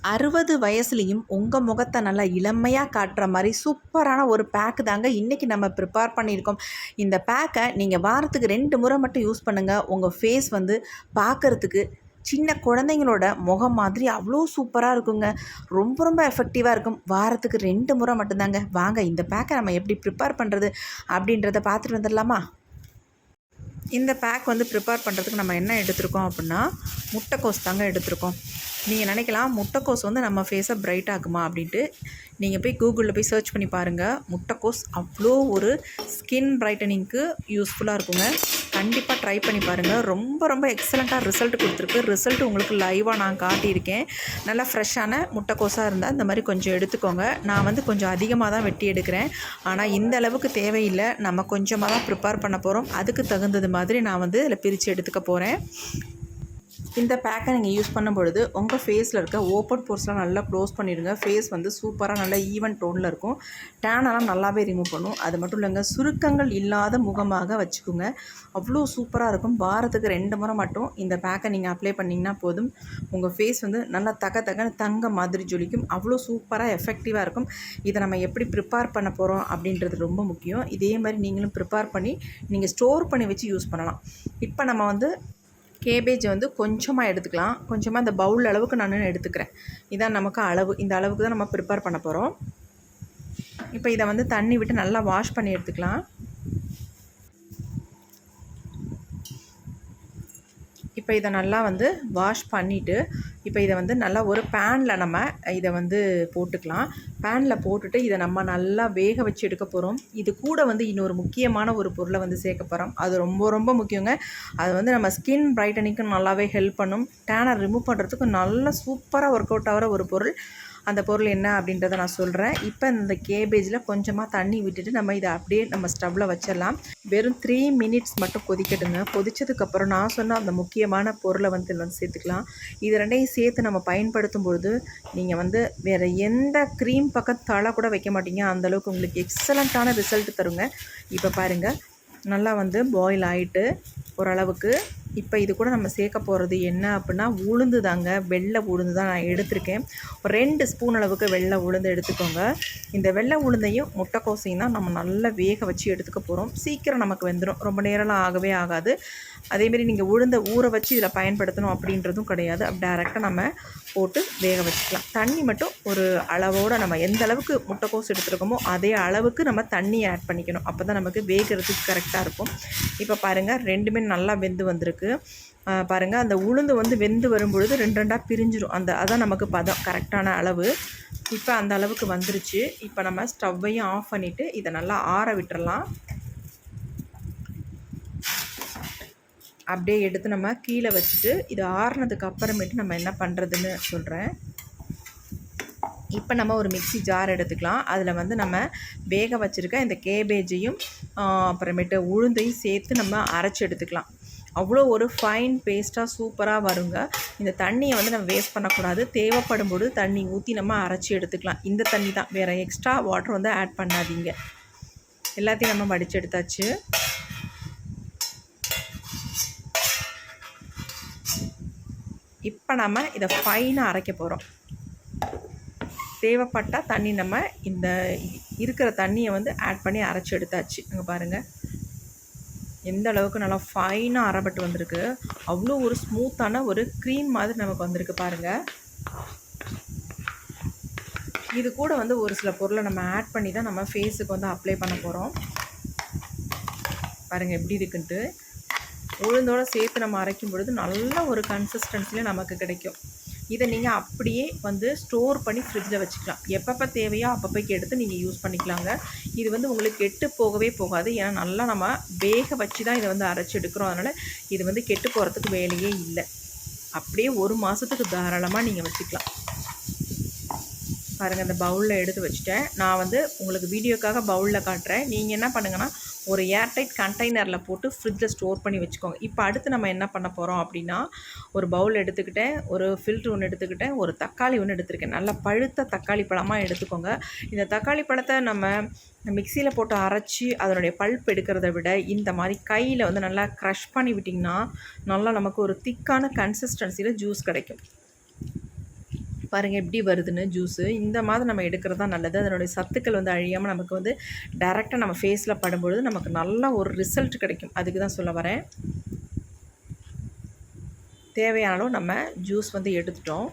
60 வயசுலேயும் உங்கள் முகத்தை நல்லா இளமையாக காட்டுற மாதிரி சூப்பரான ஒரு பேக்கு தாங்க இன்றைக்கி நம்ம ப்ரிப்பேர் பண்ணியிருக்கோம். இந்த பேக்கை நீங்கள் வாரத்துக்கு 2 முறை மட்டும் யூஸ் பண்ணுங்கள். உங்கள் ஃபேஸ் வந்து பார்க்குறதுக்கு சின்ன குழந்தைங்களோட முகம் மாதிரி அவ்வளோ சூப்பராக இருக்குங்க. ரொம்ப ரொம்ப எஃபெக்டிவாக இருக்கும். வாரத்துக்கு 2 முறை மட்டும்தாங்க. வாங்க இந்த பேக்கை நம்ம எப்படி ப்ரிப்பேர் பண்ணுறது அப்படின்றத பார்த்துட்டு வந்துடலாமா? இந்த பேக் வந்து ப்ரிப்பேர் பண்ணுறதுக்கு நம்ம என்ன எடுத்திருக்கோம் அப்படின்னா, முட்டைக்கோஸ் தாங்க எடுத்திருக்கோம். நீங்கள் நினைக்கலாம் முட்டைக்கோஸ் வந்து நம்ம ஃபேஸை பிரைட் ஆகுமா அப்படின்ட்டு. நீங்கள் போய் கூகுளில் போய் சர்ச் பண்ணி பாருங்கள். முட்டைக்கோஸ் அவ்வளோ ஒரு ஸ்கின் பிரைட்டனிங்க்கு யூஸ்ஃபுல்லாக இருக்குங்க. கண்டிப்பாக ட்ரை பண்ணி பாருங்கள். ரொம்ப ரொம்ப எக்ஸலண்ட்டாக ரிசல்ட் கொடுத்துருக்கு. ரிசல்ட் உங்களுக்கு லைவாக நான் காட்டியிருக்கேன். நல்லா ஃப்ரெஷ்ஷான முட்டைக்கோஸாக இருந்தால் இந்த மாதிரி கொஞ்சம் எடுத்துக்கோங்க. நான் வந்து கொஞ்சம் அதிகமாக தான் வெட்டி எடுக்கிறேன். ஆனால் இந்த அளவுக்கு தேவையில்லை. நம்ம கொஞ்சமாக தான் ப்ரிப்பேர் பண்ண போகிறோம். அதுக்கு தகுந்தது மாதிரி நான் வந்து இதில் பிரித்து எடுத்துக்க போகிறேன். இந்த பேக்கை நீங்கள் யூஸ் பண்ணும் பொழுது உங்கள் ஃபேஸில் இருக்க ஓப்பன் போர்ஸ்லாம் நல்லா க்ளோஸ் பண்ணிடுங்க. ஃபேஸ் வந்து சூப்பராக நல்லா ஈவன் டோனில் இருக்கும். டேனெல்லாம் நல்லாவே ரிமூவ் பண்ணும். அது மட்டும் இல்லைங்க, சுருக்கங்கள் இல்லாத முகமாக வச்சுக்கோங்க. அவ்வளோ சூப்பராக இருக்கும். வாரத்துக்கு 2 முறை மட்டும் இந்த பேக்கை நீங்கள் அப்ளை பண்ணிங்கன்னா போதும். உங்கள் ஃபேஸ் வந்து நல்லா தங்க மாதிரி ஜொலிக்கும். அவ்வளோ சூப்பராக எஃபெக்டிவாக இருக்கும். இதை நம்ம எப்படி ப்ரிப்பேர் பண்ண போகிறோம் அப்படின்றது ரொம்ப முக்கியம். இதே மாதிரி நீங்களும் ப்ரிப்பேர் பண்ணி நீங்கள் ஸ்டோர் பண்ணி வச்சு யூஸ் பண்ணலாம். இப்போ நம்ம வந்து கேபேஜ் வந்து கொஞ்சமாக எடுத்துக்கலாம். கொஞ்சமாக இந்த பவுல் அளவுக்கு நான் எடுத்துக்கிறேன். இதான் நமக்கு அளவு. இந்த அளவுக்கு தான் நம்ம ப்ரிப்பேர் பண்ண போகிறோம். இப்போ இதை வந்து தண்ணி விட்டு நல்லா வாஷ் பண்ணி எடுத்துக்கலாம். இப்போ இதை நல்லா வந்து வாஷ் பண்ணிவிட்டு இப்போ இதை வந்து நல்லா ஒரு பேனில் நம்ம இதை வந்து போட்டுக்கலாம். பேனில் போட்டுட்டு இதை நம்ம நல்லா வேக வச்சு எடுக்க போகிறோம். இது கூட வந்து இன்னொரு முக்கியமான ஒரு பொருளை வந்து சேர்க்க போகிறோம். அது ரொம்ப ரொம்ப முக்கியங்க. அது வந்து நம்ம ஸ்கின் பிரைட்டனிங்க்கு நல்லாவே ஹெல்ப் பண்ணும். டேனை ரிமூவ் பண்ணுறதுக்கு நல்லா சூப்பராக ஒர்க் அவுட் ஆகிற ஒரு பொருள். அந்த பொருள் என்ன அப்படின்றத நான் சொல்கிறேன். இப்போ இந்த கேபேஜில் கொஞ்சமாக தண்ணி விட்டுட்டு நம்ம இதை அப்படியே நம்ம ஸ்டவ்வில் வச்சிடலாம். வெறும் 3 மினிட்ஸ் மட்டும் கொதிக்கட்டுங்க. கொதித்ததுக்கப்புறம் நான் சொன்ன அந்த முக்கியமான பொருளை வந்து சேர்த்துக்கலாம். இது ரெண்டையும் சேர்த்து நம்ம பயன்படுத்தும் பொழுது நீங்கள் வந்து வேறு எந்த க்ரீம் பக்கம் தலை கூட வைக்க மாட்டீங்க. அந்தளவுக்கு உங்களுக்கு எக்ஸலண்ட்டான ரிசல்ட் தருங்க. இப்போ பாருங்கள், நல்லா வந்து பாயில் ஆகிட்டு ஓரளவுக்கு. இப்போ இது கூட நம்ம சேர்க்க போகிறது என்ன அப்படின்னா, உளுந்து தாங்க. வெள்ளை உளுந்து தான் நான் எடுத்திருக்கேன். ஒரு 2 ஸ்பூன் அளவுக்கு வெள்ளை உளுந்து எடுத்துக்கோங்க. இந்த வெள்ளை உளுந்தையும் முட்டைக்கோசையும் தான் நம்ம நல்லா வேக வச்சு எடுத்துக்க போகிறோம். சீக்கிரம் நமக்கு வெந்துடும். ரொம்ப நேரம்லாம் ஆகவே ஆகாது. அதேமாரி நீங்கள் உளுந்தை ஊற வச்சு இதில் பயன்படுத்தணும் அப்படின்றதும் கிடையாது. டேரெக்டாக நம்ம போட்டு வேக வச்சுக்கலாம். தண்ணி மட்டும் ஒரு அளவோடு நம்ம எந்த அளவுக்கு முட்டைக்கோஸ் எடுத்துருக்கோமோ அதே அளவுக்கு நம்ம தண்ணி ஆட் பண்ணிக்கணும். அப்போ தான் நமக்கு வேகிறதுக்கு கரெக்டாக இருக்கும். இப்போ பாருங்கள், 2மே நல்லா வெந்து வந்திருக்கு. பாருங்கள், அந்த உளுந்து வந்து வெந்து வரும்பொழுது 2 2ஆக பிரிஞ்சிடும். அதான் நமக்கு பதம், கரெக்டான அளவு. இப்போ அந்த அளவுக்கு வந்துருச்சு. இப்போ நம்ம ஸ்டவ்வையும் ஆஃப் பண்ணிவிட்டு இதை நல்லா ஆற விட்டுறலாம். அப்படியே எடுத்து நம்ம கீழே வச்சுட்டு இது ஆறுனதுக்கு அப்புறமேட்டு நம்ம என்ன பண்ணுறதுன்னு சொல்கிறேன். இப்போ நம்ம ஒரு மிக்ஸி ஜார் எடுத்துக்கலாம். அதில் வந்து நம்ம வேக வச்சுருக்க இந்த கேபேஜையும் அப்புறமேட்டு உளுந்தையும் சேர்த்து நம்ம அரைச்சி எடுத்துக்கலாம். அவ்வளோ ஒரு ஃபைன் பேஸ்ட்டாக சூப்பராக வருங்க. இந்த தண்ணியை வந்து நம்ம வேஸ்ட் பண்ணக்கூடாது. தேவைப்படும் போது தண்ணி ஊற்றி நம்ம அரைச்சி எடுத்துக்கலாம். இந்த தண்ணி தான், வேறு எக்ஸ்ட்ரா வாட்டர் வந்து ஆட் பண்ணாதீங்க. எல்லாத்தையும் நம்ம வடித்து எடுத்தாச்சு. இப்போ நம்ம இதை ஃபைனாக அரைக்க போகிறோம். தேவைப்பட்டால் தண்ணி நம்ம இந்த இருக்கிற தண்ணியை வந்து ஆட் பண்ணி அரைச்சி எடுத்தாச்சு. அங்கே பாருங்கள் எந்த அளவுக்கு நல்லா ஃபைனாக அரைப்பட்டு வந்திருக்கு. அவ்வளோ ஒரு ஸ்மூத்தான ஒரு க்ரீம் மாதிரி நமக்கு வந்திருக்கு பாருங்கள். இது கூட வந்து ஒரு சில பொருளை நம்ம ஆட் பண்ணி தான் நம்ம ஃபேஸுக்கு வந்து அப்ளை பண்ண போகிறோம். பாருங்கள் எப்படி இருக்குன்ட்டு. உளுந்தோடு சேர்த்து நம்ம அரைக்கும் பொழுது நல்ல ஒரு கன்சிஸ்டன்சியில் நமக்கு கிடைக்கும். இதை நீங்கள் அப்படியே வந்து ஸ்டோர் பண்ணி ஃப்ரிட்ஜில் வச்சுக்கலாம். எப்பப்போ தேவையோ அப்பப்போக்கு எடுத்து நீங்கள் யூஸ் பண்ணிக்கலாங்க. இது வந்து உங்களுக்கு கெட்டு போகவே போகாது. ஏன்னா நல்லா நம்ம வேக வச்சு தான் இதை வந்து அரைச்சி எடுக்கிறோம். அதனால் இது வந்து கெட்டு போகிறதுக்கு வேலையே இல்லை. அப்படியே 1 மாதத்துக்கு தாராளமாக நீங்கள் வச்சுக்கலாம். பாருங்கள், இந்த பவுலில் எடுத்து வச்சுட்டேன். நான் வந்து உங்களுக்கு வீடியோக்காக பவுலில் காட்டுறேன். நீங்கள் என்ன பண்ணுங்கன்னா, ஒரு ஏர்டைட் கண்டெய்னரில் போட்டு ஃப்ரிட்ஜில் ஸ்டோர் பண்ணி வச்சுக்கோங்க. இப்போ அடுத்து நம்ம என்ன பண்ண போகிறோம் அப்படின்னா, ஒரு பவுல் எடுத்துக்கிட்டேன், ஒரு ஃபில்ட்ரு ஒன்று எடுத்துக்கிட்டேன், ஒரு தக்காளி ஒன்று எடுத்துருக்கேன். நல்லா பழுத்த தக்காளி பழமாக எடுத்துக்கோங்க. இந்த தக்காளி பழத்தை நம்ம மிக்சியில் போட்டு அரைச்சி அதனுடைய பல்ப் எடுக்கிறத விட இந்த மாதிரி கையில் வந்து நல்லா க்ரஷ் பண்ணி விட்டிங்கன்னா நல்லா நமக்கு ஒரு திக்கான கன்சிஸ்டன்சியில் ஜூஸ் கிடைக்கும். பாருங்கள் எப்படி வருதுன்னு ஜூஸு. இந்த மாதிரி நம்ம எடுக்கிறது தான் நல்லது. அதனுடைய சத்துக்கள் வந்து அழியாமல் நமக்கு வந்து டைரெக்டாக நம்ம ஃபேஸில் படும்பொழுது நமக்கு நல்ல ஒரு ரிசல்ட் கிடைக்கும். அதுக்கு தான் சொல்ல வரேன். தேவையான அளவு நம்ம ஜூஸ் வந்து எடுத்துட்டோம்.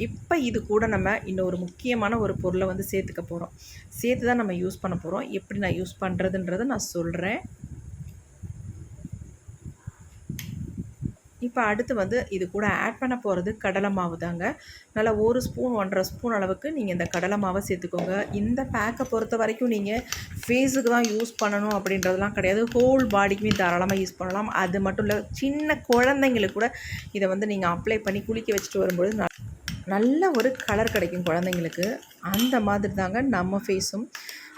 இப்போ இது கூட நம்ம இன்னொரு முக்கியமான ஒரு பொருளை வந்து சேர்த்துக்க போகிறோம். சேர்த்து தான் நம்ம யூஸ் பண்ண போகிறோம். எப்படி நான் யூஸ் பண்ணுறதுன்றதை நான் சொல்கிறேன். இப்போ அடுத்து வந்து இது கூட ஆட் பண்ண போகிறது கடலை மாவு தாங்க. நல்லா 1 ஸ்பூன் 1.5 ஸ்பூன் அளவுக்கு நீங்கள் இந்த கடலை மாவை சேர்த்துக்கோங்க. இந்த பேக்கை பொறுத்த வரைக்கும் நீங்கள் ஃபேஸுக்கு தான் யூஸ் பண்ணணும் அப்படின்றதெல்லாம் கிடையாது. ஹோல் பாடிக்குமே தாராளமாக யூஸ் பண்ணலாம். அது மட்டும் இல்லை, சின்ன குழந்தைங்களுக்கு கூட இதை வந்து நீங்கள் அப்ளை பண்ணி குளிக்க வச்சுட்டு வரும்பொழுது நல்ல ஒரு கலர் கிடைக்கும் குழந்தைங்களுக்கு. அந்த மாதிரி தாங்க நம்ம ஃபேஸும்.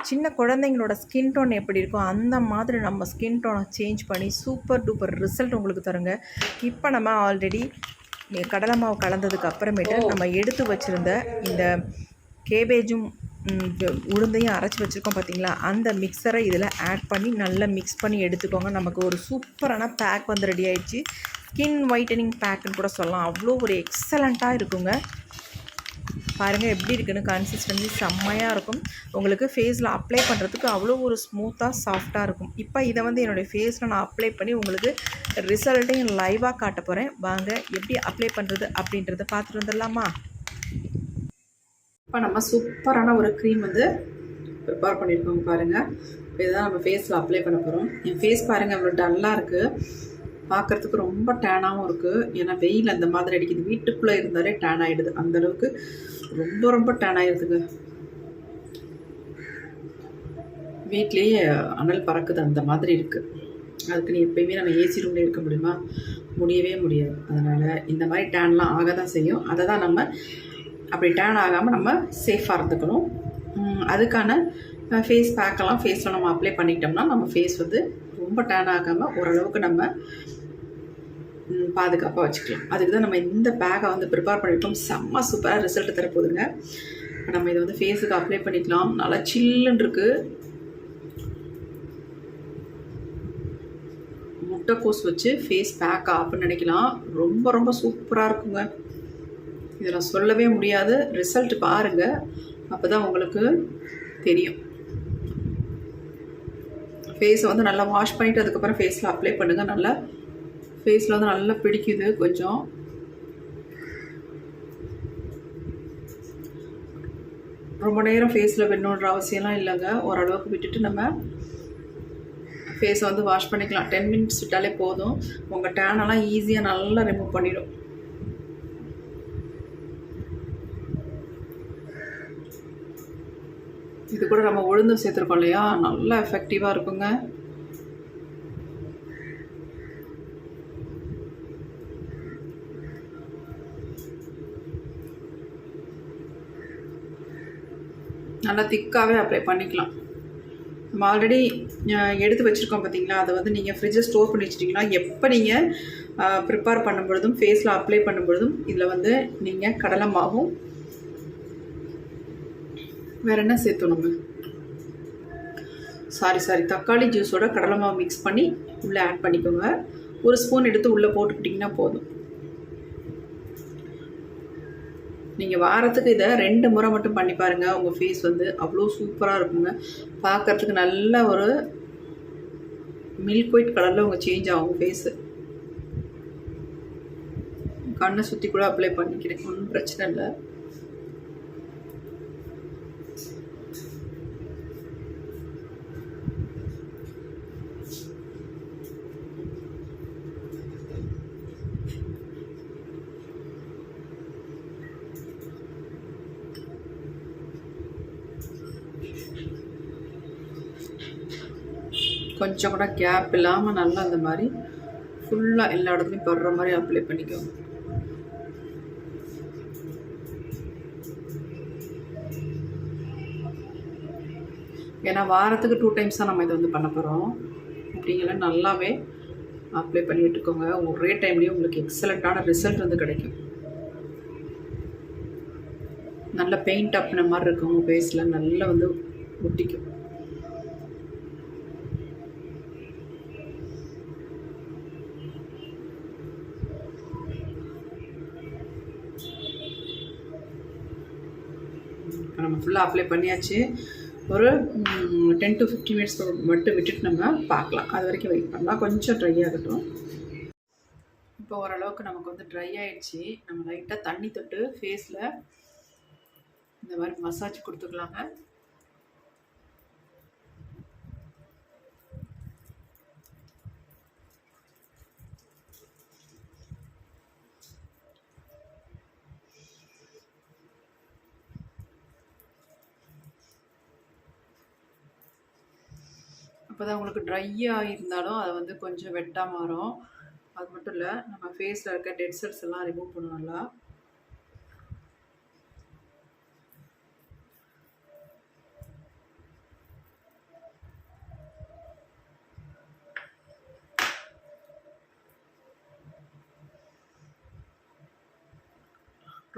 சின்ன குழந்தைங்களோட ஸ்கின் டோன் எப்படி இருக்கோ அந்த மாதிரி நம்ம ஸ்கின் டோனை சேஞ்ச் பண்ணி சூப்பர் டூப்பர் ரிசல்ட் உங்களுக்கு தருங்க. இப்போ நம்ம ஆல்ரெடி கடலை மாவு கலந்ததுக்கு அப்புறமேட்டு நம்ம எடுத்து வச்சுருந்த இந்த கேபேஜும் உளுந்தையும் அரைச்சி வச்சுருக்கோம் பார்த்திங்களா, அந்த மிக்சரை இதில் ஆட் பண்ணி நல்லா மிக்ஸ் பண்ணி எடுத்துக்கோங்க. நமக்கு ஒரு சூப்பரான பேக் வந்து ரெடி ஆகிடுச்சு. ஸ்கின் ஒயிட்டனிங் பேக்குன்னு கூட சொல்லலாம். அவ்வளோ ஒரு எக்ஸலண்ட்டாக இருக்குங்க. பாருங்கள் எப்படி இருக்குன்னு. கன்சிஸ்டன்சி செம்மையாக இருக்கும். உங்களுக்கு ஃபேஸில் அப்ளை பண்ணுறதுக்கு அவ்வளோ ஒரு ஸ்மூத்தாக சாஃப்டாக இருக்கும். இப்போ இதை வந்து என்னுடைய ஃபேஸில் நான் அப்ளை பண்ணி உங்களுக்கு ரிசல்ட்டையும் லைவாக காட்ட போகிறேன். வாங்க எப்படி அப்ளை பண்ணுறது அப்படின்றத பார்த்துட்டு வந்துடலாமா? இப்போ நம்ம சூப்பரான ஒரு க்ரீம் வந்து ப்ரிப்பேர் பண்ணியிருக்கோங்க பாருங்கள். இதுதான் நம்ம ஃபேஸில் அப்ளை பண்ண போகிறோம். என் ஃபேஸ் பாருங்கள் அவ்வளோ டல்லாக இருக்குது. பார்க்குறதுக்கு ரொம்ப டேனாகவும் இருக்குது. ஏன்னா வெயில் அந்த மாதிரி அடிக்குது. வீட்டுக்குள்ளே இருந்தாலே டேன் ஆகிடுது. அந்தளவுக்கு ரொம்ப ரொம்ப டேன் ஆகிடுதுங்க. வீட்லேயே அனல் பறக்குது அந்த மாதிரி இருக்குது. அதுக்கு நீ எப்பயுமே நம்ம ஏசி ரூம்லேயே இருக்க முடியுமா? முடியவே முடியாது. அதனால் இந்த மாதிரி டேன்லாம் ஆக தான் செய்யும். அதை தான் நம்ம அப்படி டேன் ஆகாமல் நம்ம சேஃபாக இருந்துக்கணும். அதுக்கான ஃபேஸ் பேக்கெல்லாம் ஃபேஸில் நம்ம அப்ளை பண்ணிக்கிட்டோம்னா நம்ம ஃபேஸ் வந்து ரொம்ப டேன் ஆகாமல் ஓரளவுக்கு நம்ம பாதுகாப்பாக வச்சுக்கலாம். அதுக்கு தான் நம்ம இந்த பேக்கை வந்து ப்ரிப்பேர் பண்ணியிருக்கோம். செம்ம சூப்பராக ரிசல்ட் தரப்போகுதுங்க. இப்போ நம்ம இதை வந்து ஃபேஸுக்கு அப்ளை பண்ணிக்கலாம். நல்லா சில்லுன்னு இருக்குது. முட்டைக்கோஸ் வச்சு ஃபேஸ் பேக்கா அப்படின்னு நினைக்கலாம். ரொம்ப ரொம்ப சூப்பராக இருக்குங்க. இதை நான் சொல்லவே முடியாது. ரிசல்ட் பாருங்கள், அப்போ தான் உங்களுக்கு தெரியும். ஃபேஸை வந்து நல்லா வாஷ் பண்ணிவிட்டு அதுக்கப்புறம் ஃபேஸில் அப்ளை பண்ணுங்கள். நல்லா ஃபேஸில் வந்து நல்லா பிடிக்குது. கொஞ்சம் ரொம்ப நேரம் ஃபேஸில் விடணுன்ற அவசியம்லாம் இல்லைங்க. ஓரளவுக்கு விட்டுட்டு நம்ம ஃபேஸை வந்து வாஷ் பண்ணிக்கலாம். 10 மினிட்ஸ் விட்டாலே போதும். உங்கள் டேனெல்லாம் ஈஸியாக நல்லா ரிமூவ் பண்ணிடும். இது கூட நம்ம உளுந்து சேர்த்துருக்கோம் இல்லையா, நல்லா எஃபெக்டிவாக இருக்குங்க. நல்லா திக்காகவே அப்ளை பண்ணிக்கலாம். நம்ம ஆல்ரெடி எடுத்து வச்சுருக்கோம் பார்த்தீங்களா, அதை வந்து நீங்கள் ஃப்ரிட்ஜில் ஸ்டோர் பண்ணி வச்சிட்டிங்கன்னா எப்போ நீங்கள் ப்ரிப்பேர் பண்ணும்பொழுதும் ஃபேஸில் அப்ளை பண்ணும்பொழுதும் இதில் வந்து நீங்கள் கடலை மாவும் வேறு என்ன சேர்த்தோம் நம்ம தக்காளி ஜூஸோட கடலை மாவு மிக்ஸ் பண்ணி உள்ளே ஆட் பண்ணிக்கோங்க. 1 ஸ்பூன் எடுத்து உள்ளே போட்டுக்கிட்டிங்கன்னா போதும். நீங்கள் வாரத்துக்கு இதை 2 முறை மட்டும் பண்ணி பாருங்கள். உங்கள் ஃபேஸ் வந்து அவ்வளோ சூப்பராக இருக்குங்க. பார்க்குறதுக்கு நல்ல ஒரு மில்க் ஒயிட் கலரில் உங்கள் சேஞ்ச் ஆகும் ஃபேஸு. கண்ணை சுற்றி கூட அப்ளை பண்ணிக்கிறேன், ஒன்றும் பிரச்சனை இல்லை. கொஞ்சம் கூட கேப் இல்லாமல் நல்லா அந்த மாதிரி ஃபுல்லாக எல்லா இடத்துலையும் படுற மாதிரி அப்ளை பண்ணிக்கோங்க. ஏன்னா வாரத்துக்கு 2 டைம்ஸ் தான் நம்ம இதை வந்து பண்ண போகிறோம். அப்படிங்கிற நல்லாவே அப்ளை பண்ணி விட்டுக்கோங்க. ஒரே டைம்லேயே உங்களுக்கு எக்ஸலண்ட்டான ரிசல்ட் வந்து கிடைக்கும். நல்ல பெயிண்ட் அப்ன மாதிரி இருக்கும் உங்கள் ஃபேஸில், நல்லா வந்து ஒட்டிக்கும். இப்போ நம்ம ஃபுல்லாக அப்ளை பண்ணியாச்சு. ஒரு 10 to 15 மினிட்ஸ் மட்டும் விட்டுட்டு நம்ம பார்க்கலாம். அது வரைக்கும் வெயிட் பண்ணலாம். கொஞ்சம் ட்ரை ஆகட்டும். இப்போ ஓரளவுக்கு நமக்கு வந்து ட்ரை ஆகிடுச்சி. நம்ம லைட்டாக தண்ணி தொட்டு ஃபேஸில் இந்த மாதிரி மசாஜ் கொடுத்துக்கலாங்க. அப்போ தான் உங்களுக்கு ட்ரையாக இருந்தாலும் அதை வந்து கொஞ்சம் வெட்டாக மாறும். அது மட்டும் இல்லை, நம்ம ஃபேஸில் இருக்க டெட் செல்ஸ் எல்லாம் ரிமூவ் பண்ணும் நல்லா.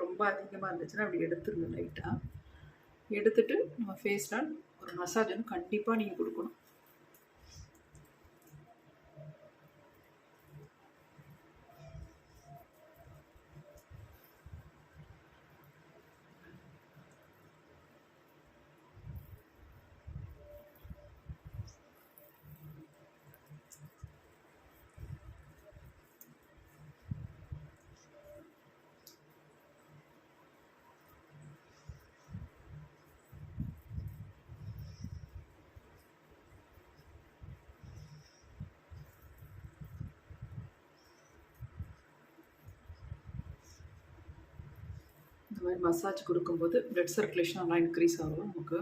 ரொம்ப அதிகமாக இருந்துச்சுன்னா அப்படி எடுத்துருங்க. லைட்டாக எடுத்துட்டு நம்ம ஃபேஸில் ஒரு மசாஜ் வந்து கண்டிப்பாக நீங்கள் கொடுக்கணும். இந்த மாதிரி மசாஜ் கொடுக்கும்போது பிளட் சர்க்குலேஷன் நல்லா இன்க்ரீஸ் ஆகும் நமக்கு.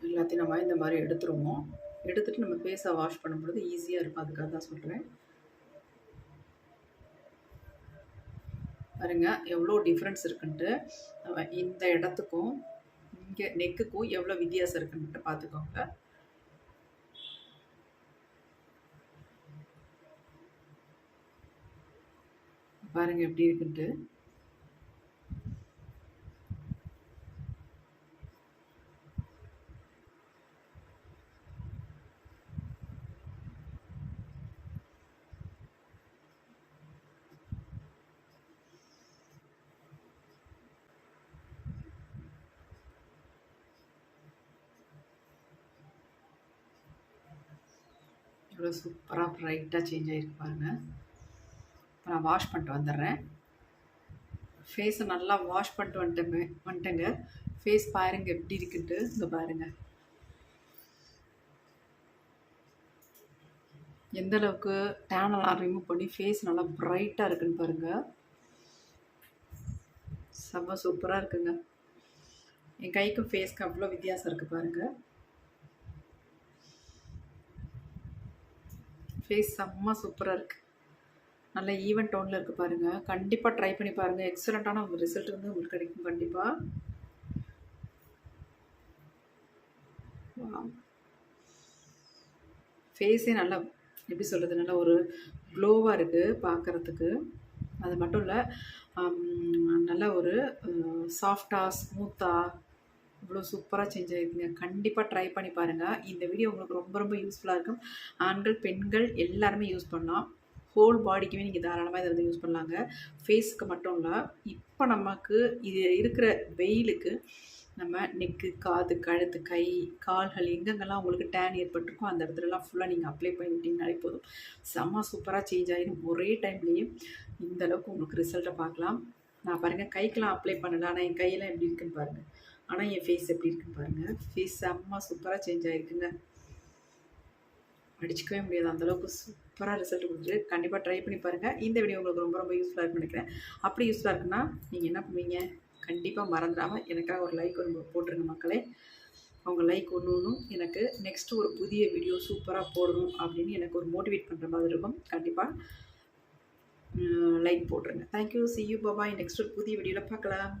எல்லாத்தையும் நம்ம இந்த மாதிரி எடுத்துருவோம். எடுத்துகிட்டு நம்ம ஃபேஸை வாஷ் பண்ணும்பொழுது ஈஸியாக இருக்கும். அதுக்காக தான் சொல்கிறேன். பாருங்க எவ்வளோ டிஃப்ரென்ஸ் இருக்குன்ட்டு. இந்த இடத்துக்கும் இங்கே நெக்குக்கும் எவ்வளோ வித்தியாசம் இருக்குன்ட்டு பார்த்துக்கோங்க. பாருங்க எப்படி இருக்குன்ட்டு. இவ்வளோ சூப்பராக ப்ரைட்டாக சேஞ்ச் ஆகிருக்கு பாருங்கள். இப்போ நான் வாஷ் பண்ணிட்டு வந்துடுறேன். ஃபேஸை நல்லா வாஷ் பண்ணிட்டு வந்துட்டேங்க. ஃபேஸ் பாருங்க எப்படி இருக்குன்ட்டு. இங்கே பாருங்கள் எந்த அளவுக்கு டேனெல்லாம் ரிமூவ் பண்ணி ஃபேஸ் நல்லா ப்ரைட்டாக இருக்குன்னு பாருங்கள். செம்ம சூப்பராக இருக்குங்க. என் கைக்கும் ஃபேஸ்க்கு அவ்வளோ வித்தியாசம் இருக்குது பாருங்கள். ஃபேஸ் செம்ம சூப்பராக இருக்குது. நல்ல ஈவன் டோனில் இருக்குது பாருங்கள். கண்டிப்பாக ட்ரை பண்ணி பாருங்கள். எக்ஸலண்ட்டான ஒரு ரிசல்ட் வந்து உங்களுக்கு கிடைக்கும் கண்டிப்பாக. ஃபேஸே நல்லா எப்படி சொல்கிறது, நல்லா ஒரு க்ளோவாக இருக்குது பார்க்குறதுக்கு. அது மட்டும் இல்லை, நல்ல ஒரு சாஃப்டாக ஸ்மூத்தாக இவ்வளோ சூப்பராக சேஞ்ச் ஆகிருக்குங்க. கண்டிப்பாக ட்ரை பண்ணி பாருங்கள். இந்த வீடியோ உங்களுக்கு ரொம்ப ரொம்ப யூஸ்ஃபுல்லாக இருக்கும். ஆண்கள் பெண்கள் எல்லாருமே யூஸ் பண்ணலாம். ஹோல் பாடிக்குமே நீங்கள் தாராளமாக இதை வந்து யூஸ் பண்ணலாங்க. ஃபேஸுக்கு மட்டும் இல்லை. இப்போ நமக்கு இது இருக்கிற வெயிலுக்கு நம்ம நெக்கு, காது, கழுத்து, கை, கால்கள் எங்கெங்கெல்லாம் உங்களுக்கு டேன் ஏற்பட்டிருக்கோ அந்த இடத்துலலாம் ஃபுல்லாக நீங்கள் அப்ளை பண்ணிவிட்டீங்கனாலே போதும். செம்ம சூப்பராக சேஞ்ச் ஆகிடும். ஒரே டைம்லேயே இந்த அளவுக்கு உங்களுக்கு ரிசல்ட்டை பார்க்கலாம். நான் பாருங்கள் கைக்கெலாம் அப்ளை பண்ணலை, ஆனால் என் கையெல்லாம் எப்படி இருக்குன்னு பாருங்கள். ஆனால் என் ஃபேஸ் எப்படி இருக்குன்னு பாருங்கள். ஃபேஸ் செம்ம சூப்பராக சேஞ்ச் ஆகிருக்குங்க. அடிச்சிக்கவே முடியாது, அந்தளவுக்கு சூப்பராக ரிசல்ட் கொடுத்துட்டு. கண்டிப்பாக ட்ரை பண்ணி பாருங்கள். இந்த வீடியோ உங்களுக்கு ரொம்ப ரொம்ப யூஸ்ஃபுல்லாக இருக்குன்னு நினைக்கிறேன். அப்படி யூஸ்ஃபுல்லாக இருக்குன்னா நீங்கள் என்ன பண்ணுவீங்க, கண்டிப்பாக மறந்துடாமல் எனக்காக ஒரு லைக் ஒன்று போட்டுருங்க மக்களே. அவங்க லைக் ஒன்றும் எனக்கு நெக்ஸ்ட்டு ஒரு புதிய வீடியோ சூப்பராக போடணும் அப்படின்னு எனக்கு ஒரு மோட்டிவேட் பண்ணுற மாதிரி இருக்கும். கண்டிப்பாக லைக் போட்டுருங்க. Thank you. see you. Bye. Next ஒரு புதிய வீடியோவில் பார்க்கலாம்.